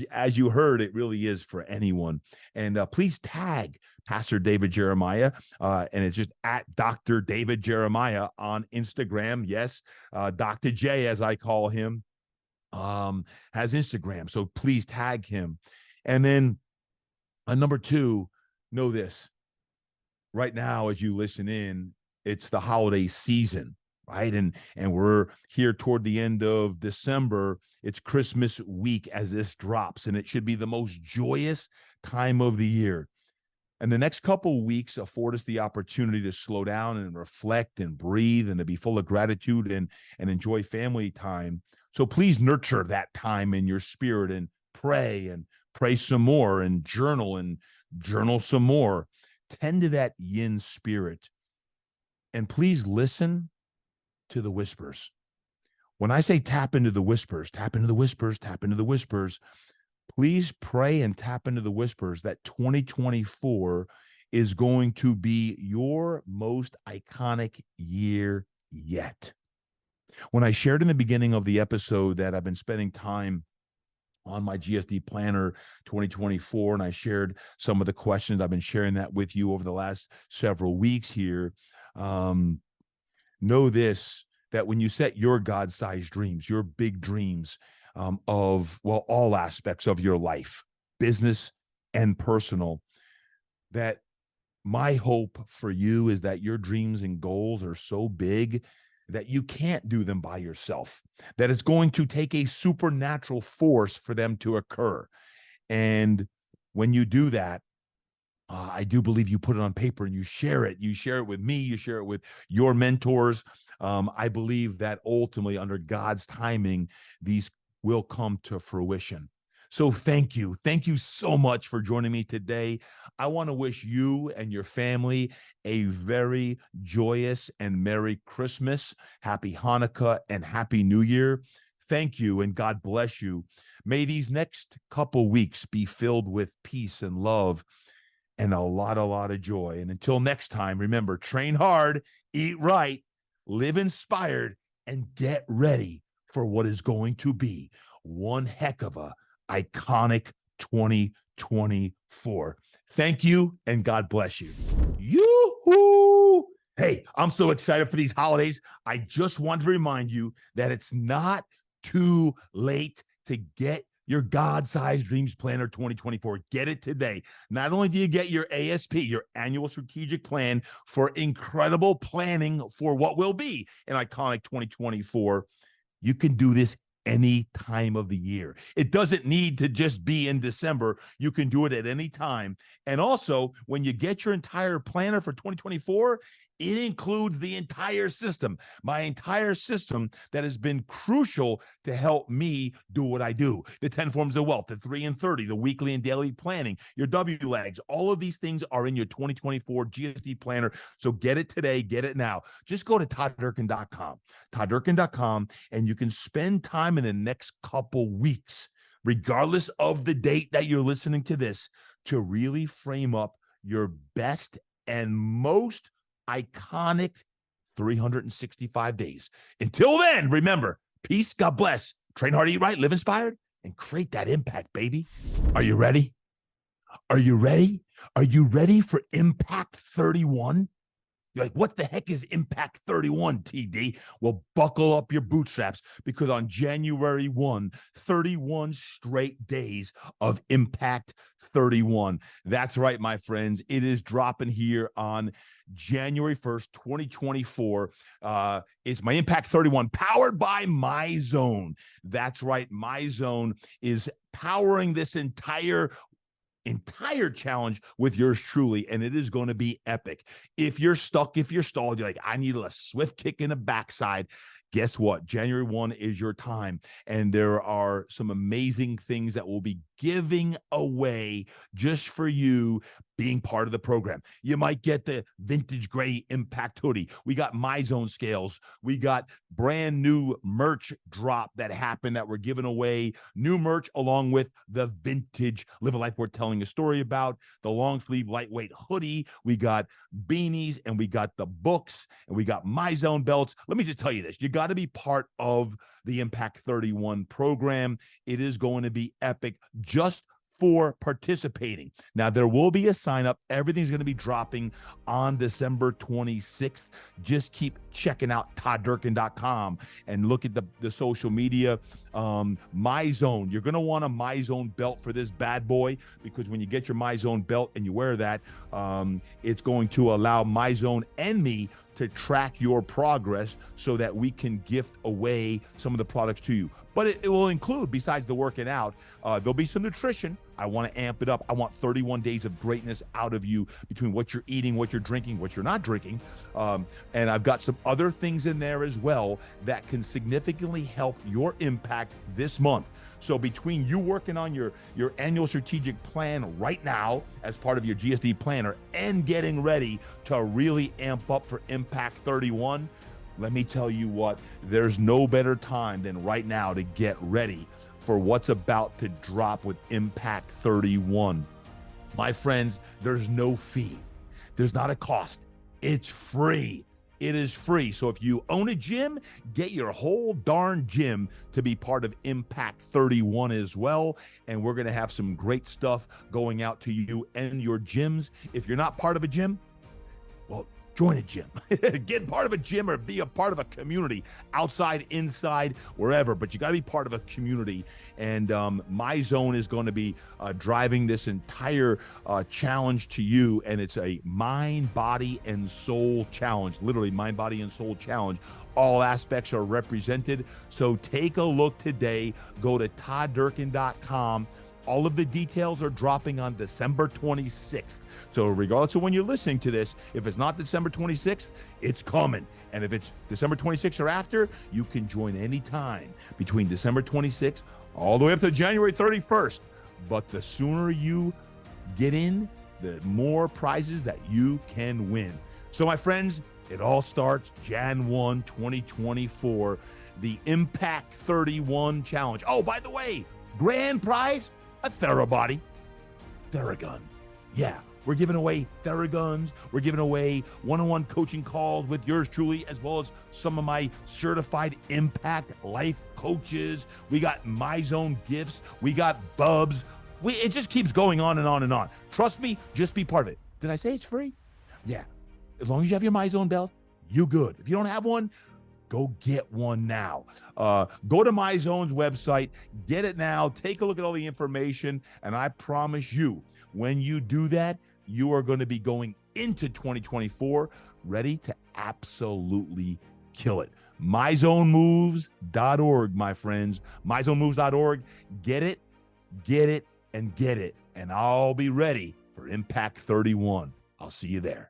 as you heard, it really is for anyone. And please tag Pastor David Jeremiah, and it's just at Dr. David Jeremiah on Instagram. Yes, Dr. J, as I call him, has Instagram. So please tag him. And then number two, know this. Right now, as you listen in, it's the holiday season. Right. And we're here toward the end of December. It's Christmas week as this drops, and it should be the most joyous time of the year. And the next couple weeks afford us the opportunity to slow down and reflect and breathe and to be full of gratitude and enjoy family time. So please nurture that time in your spirit and pray some more and journal some more. Tend to that yin spirit. And please listen to the whispers. When I say tap into the whispers, tap into the whispers, tap into the whispers, please pray and tap into the whispers that 2024 is going to be your most iconic year yet. When I shared in the beginning of the episode that I've been spending time on my GSD Planner 2024, and I shared some of the questions, I've been sharing that with you over the last several weeks here. Know this, that when you set your God-sized dreams, your big dreams of, well, all aspects of your life, business and personal, that my hope for you is that your dreams and goals are so big that you can't do them by yourself, that it's going to take a supernatural force for them to occur. And when you do that, I do believe you put it on paper and you share it. You share it with me. You share it with your mentors. I believe that ultimately, under God's timing, these will come to fruition. So thank you. Thank you so much for joining me today. I want to wish you and your family a very joyous and Merry Christmas, Happy Hanukkah, and Happy New Year. Thank you, and God bless you. May these next couple weeks be filled with peace and love and a lot of joy. And until next time, remember, train hard, eat right, live inspired, and get ready for what is going to be one heck of a iconic 2024. Thank you, and God bless you. Yoo-hoo! Hey, I'm so excited for these holidays. I just want to remind you that it's not too late to get your God-sized Dreams Planner 2024. Get it today. Not only do you get your ASP, your annual strategic plan for incredible planning for what will be an iconic 2024, you can do this any time of the year. It doesn't need to just be in December. You can do it at any time. And also, when you get your entire planner for 2024, it includes the entire system, my entire system that has been crucial to help me do what I do. The 10 Forms of Wealth, the 3 and 30, the weekly and daily planning, your WLAGs, all of these things are in your 2024 GSD planner. So get it today, get it now. Just go to todddurkin.com, and you can spend time in the next couple weeks, regardless of the date that you're listening to this, to really frame up your best and most iconic 365 days. Until then, remember, peace, God bless, train hard, eat right, live inspired, and create that impact, baby. Are you ready? Are you ready? Are you ready for Impact 31? You're like, what the heck is Impact 31, TD? Well, buckle up your bootstraps, because on January 1, 31 straight days of Impact 31. That's right, my friends. It is dropping here on January 1st, 2024. It's my Impact 31 powered by MyZone. That's right. MyZone is powering this entire challenge with yours truly, and it is going to be epic. If you're stuck, if you're stalled, you're like, I need a swift kick in the backside. Guess what? January 1 is your time, and there are some amazing things that we'll be giving away just for you being part of the program. You might get the vintage gray Impact hoodie. We got MyZone scales. We got brand new merch drop that happened that we're giving away. New merch along with the vintage Live a Life Worth Telling a Story About, the long sleeve lightweight hoodie. We got beanies, and we got the books, and we got MyZone belts. Let me just tell you this. You got to be part of the Impact 31 program. It is going to be epic just for participating. Now, there will be a sign up. Everything's going to be dropping on December 26th. Just keep checking out todddurkin.com and look at the social media. MyZone, you're going to want a MyZone belt for this bad boy, because when you get your MyZone belt and you wear that, it's going to allow MyZone and me to track your progress so that we can gift away some of the products to you. But it will include, besides the working out, there'll be some nutrition. I want to amp it up. I want 31 days of greatness out of you between what you're eating, what you're drinking, what you're not drinking. And I've got some other things in there as well that can significantly help your impact this month. So between you working on your annual strategic plan right now as part of your GSD planner and getting ready to really amp up for Impact 31, let me tell you what, there's no better time than right now to get ready for what's about to drop with Impact 31. My friends, there's no fee. There's not a cost. It's free. It is free. So if you own a gym, get your whole darn gym to be part of Impact 31 as well. And we're going to have some great stuff going out to you and your gyms. If you're not part of a gym, well, join a gym. Get part of a gym or be a part of a community, outside, inside, wherever. But you got to be part of a community. And MyZone is going to be driving this entire challenge to you. And it's a mind, body, and soul challenge. Literally, mind, body, and soul challenge. All aspects are represented. So take a look today. Go to todddurkin.com. All of the details are dropping on December 26th. So regardless of when you're listening to this, if it's not December 26th, it's coming. And if it's December 26th or after, you can join anytime between December 26th all the way up to January 31st. But the sooner you get in, the more prizes that you can win. So my friends, it all starts Jan 1, 2024, the Impact 31 Challenge. Oh, by the way, grand prize, a Therabody, Theragun. Yeah, we're giving away Theraguns. We're giving away one-on-one coaching calls with yours truly, as well as some of my certified impact life coaches. We got My Zone gifts. We got Bubs. It just keeps going on and on and on. Trust me, just be part of it. Did I say it's free? Yeah. As long as you have your My Zone belt, you good. If you don't have one, go get one now. Go to My Zone's website, get it now, take a look at all the information, and I promise you, when you do that, you are going to be going into 2024 ready to absolutely kill it. MyZoneMoves.org, my friends. MyZoneMoves.org. Get it, and get it, and I'll be ready for Impact 31. I'll see you there.